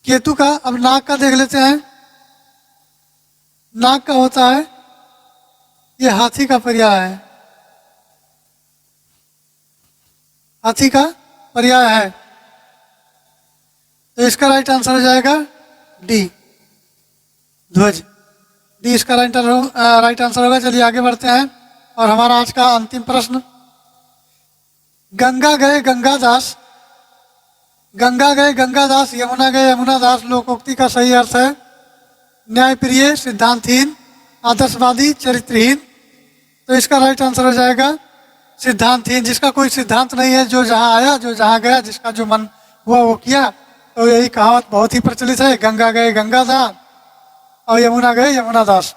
केतु का। अब नाग का देख लेते हैं। नाग का होता है, ये हाथी का पर्याय है, हाथी का पर्याय है। तो इसका राइट आंसर हो जाएगा डी ध्वज। डी इसका राइट आंसर होगा। चलिए आगे बढ़ते हैं और हमारा आज का अंतिम प्रश्न, गंगा गए गंगादास, गंगा गए गंगादास, यमुना गए यमुनादास लोकोक्ति का सही अर्थ है न्यायप्रिय, सिद्धांतहीन, आदर्शवादी, चरित्रहीन। तो इसका राइट आंसर हो जाएगा सिद्धांतहीन, जिसका कोई सिद्धांत नहीं है, जो जहाँ आया जो जहाँ गया, जिसका जो मन हुआ वो किया। तो यही कहावत बहुत ही प्रचलित है, गंगा गए गंगादास और यमुना गए यमुनादास।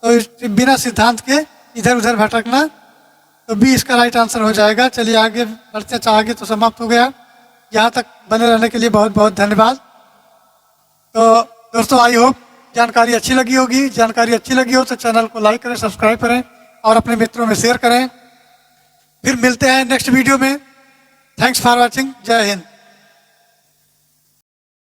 तो बिना सिद्धांत के इधर उधर भटकना। तो बी इसका राइट आंसर हो जाएगा। चलिए आगे बढ़ते, आगे तो समाप्त हो गया। यहाँ तक बने रहने के लिए बहुत बहुत धन्यवाद। तो दोस्तों आई होप जानकारी अच्छी लगी होगी। जानकारी अच्छी लगी हो तो चैनल को लाइक करें, सब्सक्राइब करें और अपने मित्रों में शेयर करें। फिर मिलते हैं नेक्स्ट वीडियो में। Thanks for watching. जय हिंद।